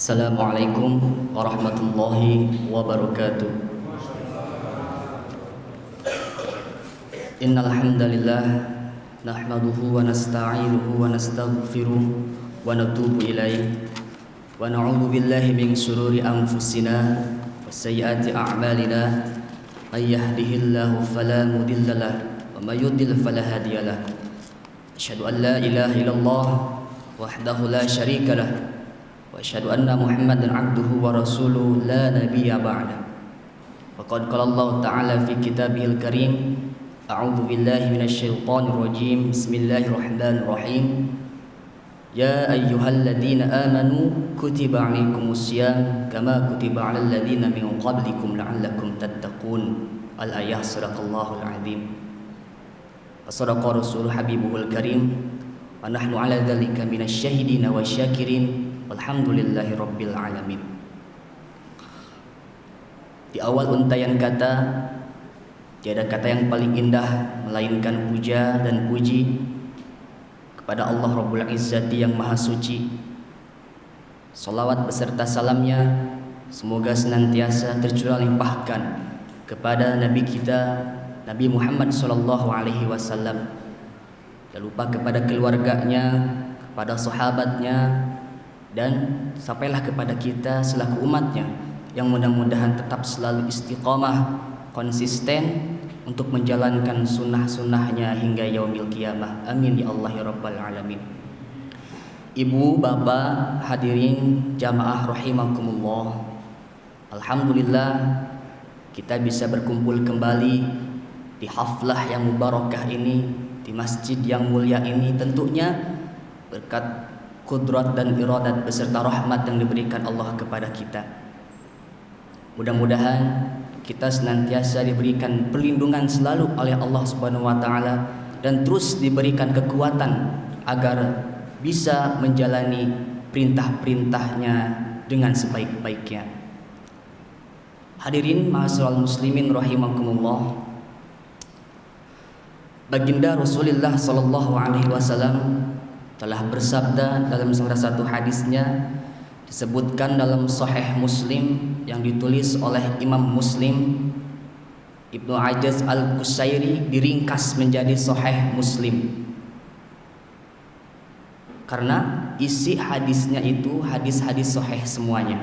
Assalamualaikum warahmatullahi wabarakatuh. Innal hamdalillah nahmaduhu wa nasta'inuhu wa nastaghfiruh wa natubu ilaih wa na'udzu billahi min shururi anfusina wa sayyiati a'malina may yahdihillahu fala mudhillalah wa may yudlil fala hadiyalah. Asyhadu an la ilaha illallah wahdahu la syarikalah wa asyhadu anna Muhammadan abduhu wa rasuluhu la nabiyya ba'da. Faqad qala Allah ta'ala fi kitabihil karim, a'udzu billahi minasy syaithanir rajim. Bismillahirrahmanirrahim. Ya ayyuhalladzina amanu kutiba 'alaikumus syiyam kama kutiba 'alal ladzina min qablikum la'allakum tattaqun. Al-ayah. Shadaqallahul azim. Wa shadaqa rasul habibuhul karim. Wa nahnu 'ala dzalika minasy syahidin wa syakirin. Alhamdulillahi rabbil alamin. Di awal untayan kata, tiada kata yang paling indah melainkan puja dan puji kepada Allah Rabbul Izzati yang Maha Suci. Salawat beserta salamnya semoga senantiasa tercurah limpahkan kepada Nabi kita, Nabi Muhammad sallallahu alaihi wasallam. Dan lupa kepada keluarganya, kepada sahabatnya, dan sampailah kepada kita selaku umatnya yang mudah-mudahan tetap selalu istiqamah, konsisten untuk menjalankan sunnah-sunnahnya hingga yaumil qiyamah. Amin ya Allah ya rabbal alamin. Ibu, bapak, hadirin jamaah rahimakumullah. Alhamdulillah kita bisa berkumpul kembali di haflah yang mubarakah ini, di masjid yang mulia ini, tentunya berkat kudrat dan iradat beserta rahmat yang diberikan Allah kepada kita. Mudah-mudahan kita senantiasa diberikan perlindungan selalu oleh Allah Subhanahu wa taala dan terus diberikan kekuatan agar bisa menjalani perintah-perintahnya dengan sebaik-baiknya. Hadirin ma'asyiral muslimin rahimakumullah. Baginda Rasulullah sallallahu alaihi wasallam telah bersabda dalam salah satu hadisnya, disebutkan dalam Sahih Muslim yang ditulis oleh Imam Muslim, Ibnu Ajaz Al-Qusairi, diringkas menjadi Sahih Muslim karena isi hadisnya itu hadis-hadis sahih semuanya.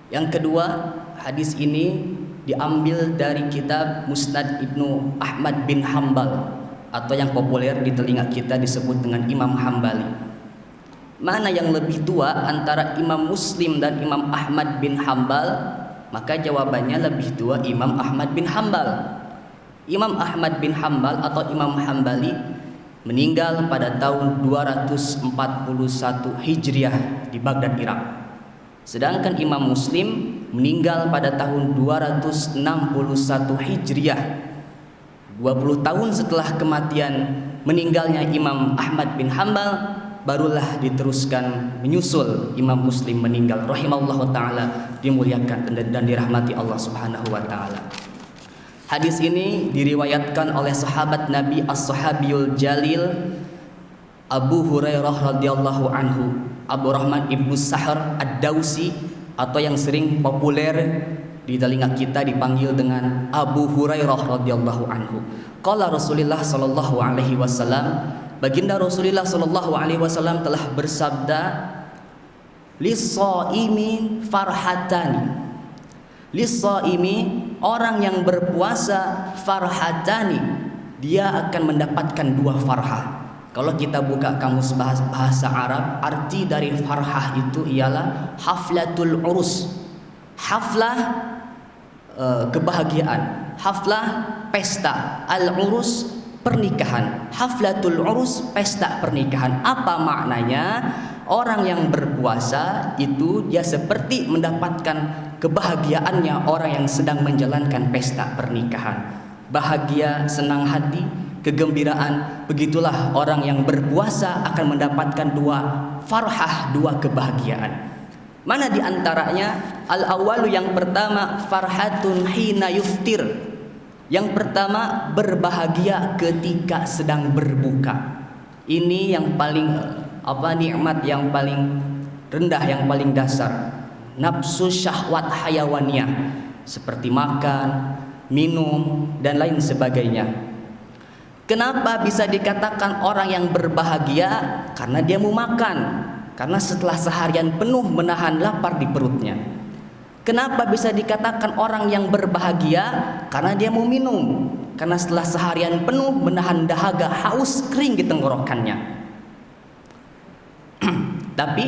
Yang kedua, hadis ini diambil dari kitab Musnad Ibnu Ahmad bin Hambal, atau yang populer di telinga kita disebut dengan Imam Hambali. Mana yang lebih tua antara Imam Muslim dan Imam Ahmad bin Hambal? Maka jawabannya lebih tua Imam Ahmad bin Hambal. Imam Ahmad bin Hambal atau Imam Hambali meninggal pada tahun 241 Hijriah di Baghdad, Irak. Sedangkan Imam Muslim meninggal pada tahun 261 Hijriah, 20 tahun setelah kematian meninggalnya Imam Ahmad bin Hambal, barulah diteruskan menyusul Imam Muslim meninggal rahimallahu taala, dimuliakan dan dirahmati Allah Subhanahu wa taala. Hadis ini diriwayatkan oleh sahabat Nabi As-Sahabiyul Jalil Abu Hurairah radhiyallahu anhu, Abu Rahman ibnu Sahr Ad-Dausi, atau yang sering populer di telinga kita dipanggil dengan Abu Hurairah radhiyallahu anhu. Qala Rasulullah sallallahu alaihi wasallam, baginda Rasulullah sallallahu alaihi wasallam telah bersabda, lis-shaimi farhatani. Lis-shaimi, orang yang berpuasa, farhatani, dia akan mendapatkan dua farhah. Kalau kita buka kamus bahasa Arab, arti dari farhah itu ialah haflatul urus. Haflah kebahagiaan, haflah pesta, al-urus pernikahan, haflatul urus pesta pernikahan. Apa maknanya? Orang yang berpuasa itu dia seperti mendapatkan kebahagiaannya orang yang sedang menjalankan pesta pernikahan. Bahagia, senang hati, kegembiraan. Begitulah orang yang berpuasa akan mendapatkan dua farhah, dua kebahagiaan. Mana di antaranya? Al-awwalu, yang pertama, farhatun hina yuftir. Yang pertama, berbahagia ketika sedang berbuka. Ini yang paling nikmat yang paling rendah, yang paling dasar, nafsu syahwat hayawaniyah seperti makan, minum, dan lain sebagainya. Kenapa bisa dikatakan orang yang berbahagia? Karena dia mau makan, karena setelah seharian penuh menahan lapar di perutnya. Kenapa bisa dikatakan orang yang berbahagia? Karena dia mau minum, karena setelah seharian penuh menahan dahaga, haus, kering di tenggorokannya. Tapi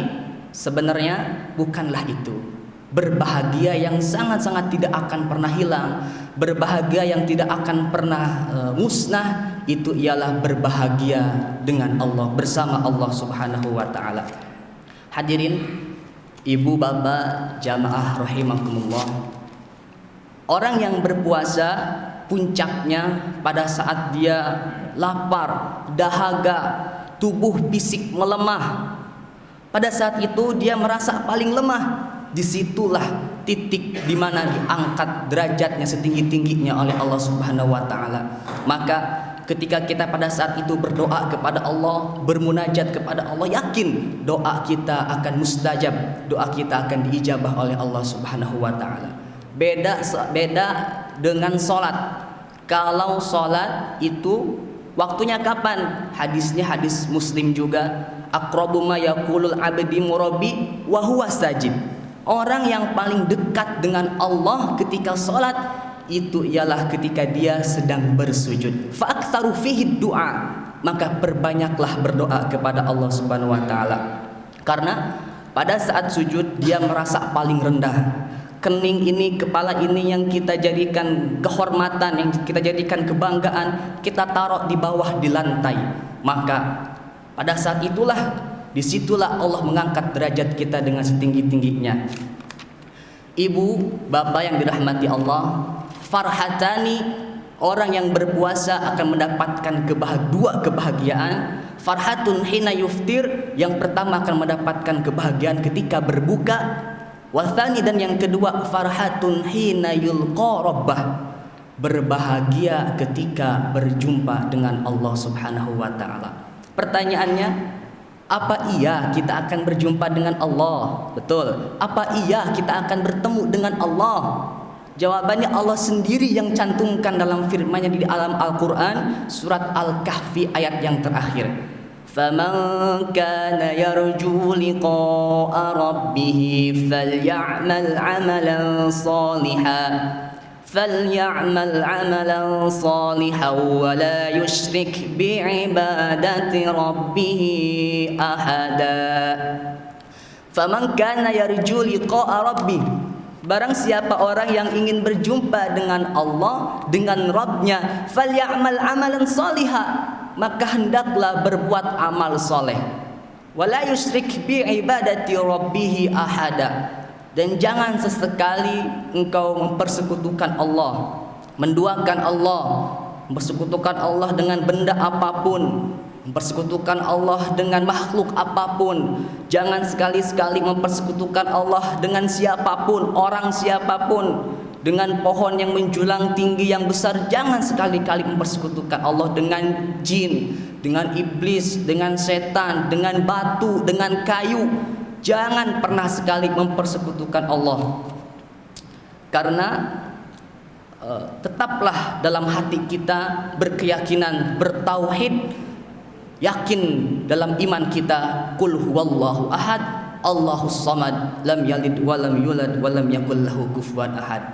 sebenarnya bukanlah itu. Berbahagia yang sangat-sangat tidak akan pernah hilang, berbahagia yang tidak akan pernah musnah, itu ialah berbahagia dengan Allah, bersama Allah Subhanahu wa taala. Hadirin, ibu bapak jamaah rahimakumullah. Orang yang berpuasa puncaknya pada saat dia lapar, dahaga, tubuh fisik melemah. Pada saat itu dia merasa paling lemah. Disitulah titik di mana diangkat derajatnya setinggi-tingginya oleh Allah Subhanahu wa taala. Maka ketika kita pada saat itu berdoa kepada Allah, bermunajat kepada Allah, yakin doa kita akan mustajab, doa kita akan diijabah oleh Allah Subhanahu wa taala. Beda dengan salat. Kalau salat itu waktunya kapan? Hadisnya hadis Muslim juga, aqrabu ma yaqulul abdi murabbi wa huwa sajid. Orang yang paling dekat dengan Allah ketika sholat itu ialah ketika dia sedang bersujud. Fa'aktsaru fihi du'a, maka perbanyaklah berdoa kepada Allah Subhanahu wa taala. Karena pada saat sujud dia merasa paling rendah. Kening ini, kepala ini yang kita jadikan kehormatan, yang kita jadikan kebanggaan, kita taruh di bawah di lantai. Maka pada saat itulah, disitulah Allah mengangkat derajat kita dengan setinggi-tingginya. Ibu, bapak yang dirahmati Allah, farhatani, orang yang berpuasa akan mendapatkan dua kebahagiaan. Farhatun hina yuftir, yang pertama akan mendapatkan kebahagiaan ketika berbuka. Wathani, dan yang kedua farhatun hina yulqa rabbah, berbahagia ketika berjumpa dengan Allah Subhanahu wa taala. Pertanyaannya, apa iya kita akan berjumpa dengan Allah? Betul. Apa iya kita akan bertemu dengan Allah? Jawabannya Allah sendiri yang cantumkan dalam firman-Nya di alam Al-Quran, surat Al-Kahfi ayat yang terakhir. فَمَنْ كَانَ يَرْجُو لِقَاءَ رَبِّهِ فَلْيَعْمَلْ عَمَلًا صَالِحًا فَلْيَعْمَلْ عَمَلًا صَالِحًا وَلَا يُشْرِكْ بِعِبَادَةِ رَبِّهِ أَحَدًا. فَمَنْ كَانَ يَرْجُو لِقَاءَ رَبِّهِ, barang siapa orang yang ingin berjumpa dengan Allah, dengan Rabb-Nya, فَلْيَعْمَلْ عَمَلًا صَالِحًا, maka hendaklah berbuat amal soleh. وَلَا يُشْرِكْ بِعِبَادَةِ رَبِّهِ أَحَدًا, dan jangan sesekali engkau mempersekutukan Allah, menduakan Allah, mempersekutukan Allah dengan benda apapun, mempersekutukan Allah dengan makhluk apapun. Jangan sekali-sekali mempersekutukan Allah dengan siapapun, orang siapapun, dengan pohon yang menjulang tinggi yang besar. Jangan sekali-kali mempersekutukan Allah dengan jin, dengan iblis, dengan setan, dengan batu, dengan kayu. Jangan pernah sekali mempersekutukan Allah. Karena tetaplah dalam hati kita berkeyakinan, bertauhid, yakin dalam iman kita, qul huwallahu ahad, Allahus samad, lam yalid walam yulad walam yakul lahu kufuwan ahad.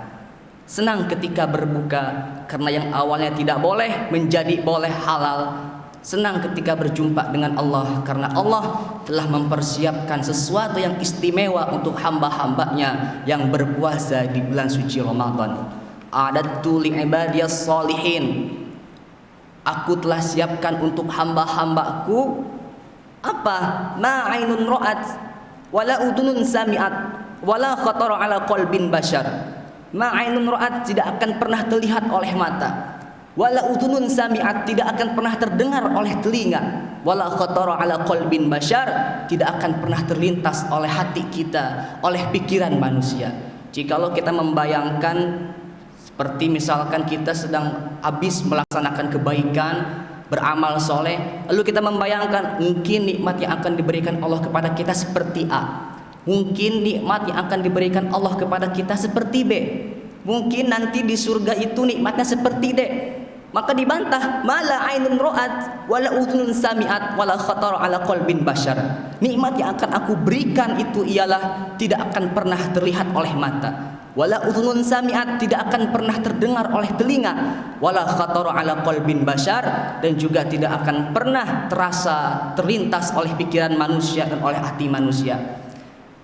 Senang ketika berbuka, karena yang awalnya tidak boleh menjadi boleh halal. Senang ketika berjumpa dengan Allah, karena Allah telah mempersiapkan sesuatu yang istimewa untuk hamba-hambanya yang berpuasa di bulan suci Ramadan. A'adtu li'ibadiyas sholihin, aku telah siapkan untuk hamba-hambaku apa? Ma'ainun ra'at wala udunun sami'at wala khatara ala qalbin bashar. Ma'ainun ra'at, tidak akan pernah terlihat oleh mata, wala udunun sami'at, tidak akan pernah terdengar oleh telinga, wala khatara ala qalbin bashar, tidak akan pernah terlintas oleh hati kita, oleh pikiran manusia. Jikalau kita membayangkan seperti misalkan kita sedang habis melaksanakan kebaikan, beramal soleh, lalu kita membayangkan mungkin nikmat yang akan diberikan Allah kepada kita seperti A. Mungkin nikmat yang akan diberikan Allah kepada kita seperti B. Mungkin nanti di surga itu nikmatnya seperti D. Maka dibantah, mala ainun ra'at wala udhunun sami'at wala khatara ala qalbin bashar. Nikmat yang akan aku berikan itu ialah tidak akan pernah terlihat oleh mata, wala udhunun sami'at, tidak akan pernah terdengar oleh telinga, wala khatara ala qalbin bashar, dan juga tidak akan pernah terlintas oleh pikiran manusia dan oleh hati manusia.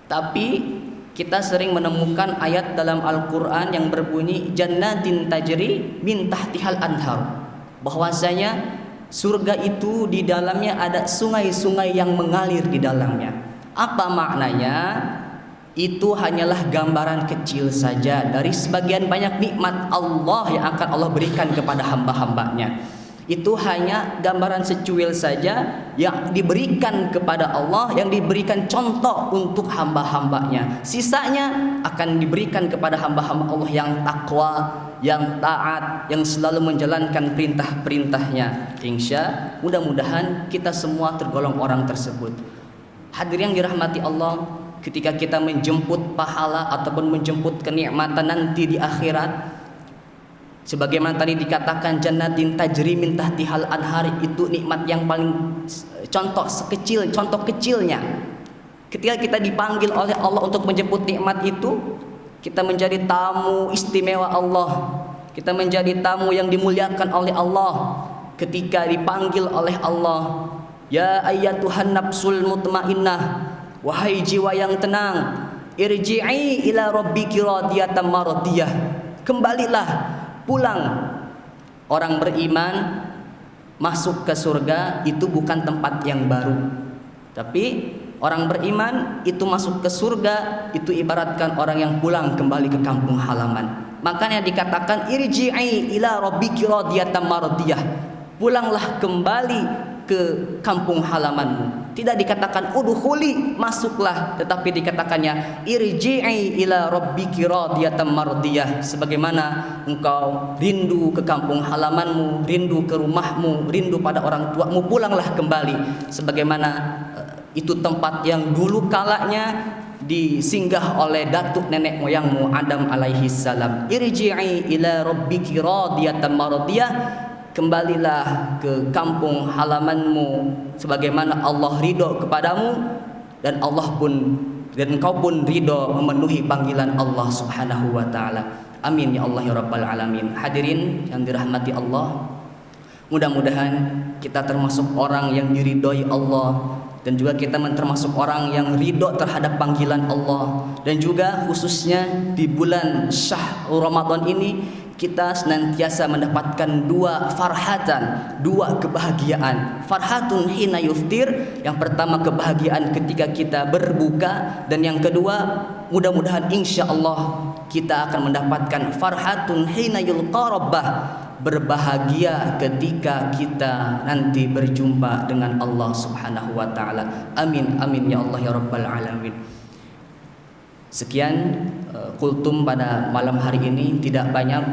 Tapi kita sering menemukan ayat dalam Al-Quran yang berbunyi jannatin tajri min tahtihal anhar, bahwasanya surga itu di dalamnya ada sungai-sungai yang mengalir di dalamnya. Apa maknanya? Itu hanyalah gambaran kecil saja dari sebagian banyak nikmat Allah yang akan Allah berikan kepada hamba-hambanya. Itu hanya gambaran secuil saja yang diberikan kepada Allah, yang diberikan contoh untuk hamba-hambanya. Sisanya akan diberikan kepada hamba-hamba Allah yang takwa, yang taat, yang selalu menjalankan perintah-perintahnya. Insya mudah-mudahan kita semua tergolong orang tersebut. Hadirin yang dirahmati Allah, ketika kita menjemput pahala ataupun menjemput kenikmatan nanti di akhirat, sebagaimana tadi dikatakan jannatin tajri min tahtihal anhar, itu nikmat yang paling contoh kecilnya. Ketika kita dipanggil oleh Allah untuk menjemput nikmat itu, kita menjadi tamu istimewa Allah, kita menjadi tamu yang dimuliakan oleh Allah. Ketika dipanggil oleh Allah, ya ayyatuhan nafsul mutmainnah, wahai jiwa yang tenang, irji'i ila rabbiki radiyatan maradiyah, kembalilah, pulang. Orang beriman masuk ke surga itu bukan tempat yang baru, tapi orang beriman itu masuk ke surga itu ibaratkan orang yang pulang kembali ke kampung halaman. Makanya dikatakan irji'i ila rabbiki radiyatan maradiyah, pulanglah kembali ke kampung halamanmu. Tidak dikatakan udkhuli, masuklah, tetapi dikatakannya irji'i ila rabbiki radiyatan mardiyah, sebagaimana engkau rindu ke kampung halamanmu, rindu ke rumahmu, rindu pada orang tuamu, pulanglah kembali sebagaimana itu tempat yang dulu kalanya disinggah oleh datuk nenek moyangmu Adam alaihi salam. Irji'i ila rabbiki radiyatan mardiyah, kembalilah ke kampung halamanmu sebagaimana Allah ridho kepadamu, dan engkau pun ridho memenuhi panggilan Allah Subhanahu wa taala. Amin ya Allah ya rabbal alamin. Hadirin yang dirahmati Allah, mudah-mudahan kita termasuk orang yang diridhoi Allah, dan juga kita termasuk orang yang ridho terhadap panggilan Allah. Dan juga khususnya di bulan Syahrul Ramadan ini kita senantiasa mendapatkan dua farhatan, dua kebahagiaan. Farhatun hina yuftir, yang pertama kebahagiaan ketika kita berbuka, dan yang kedua mudah-mudahan insya Allah kita akan mendapatkan farhatun hina yulqa rabbah, berbahagia ketika kita nanti berjumpa dengan Allah Subhanahu wa taala. Amin amin ya Allah ya rabbal alamin. Sekian kultum pada malam hari ini, tidak banyak,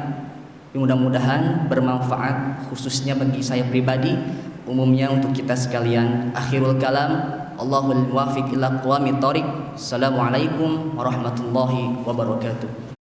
mudah-mudahan bermanfaat khususnya bagi saya pribadi, umumnya untuk kita sekalian. Akhirul kalam, Allahul muwafiq ila aqwamit thoriq. Assalamualaikum warahmatullahi wabarakatuh.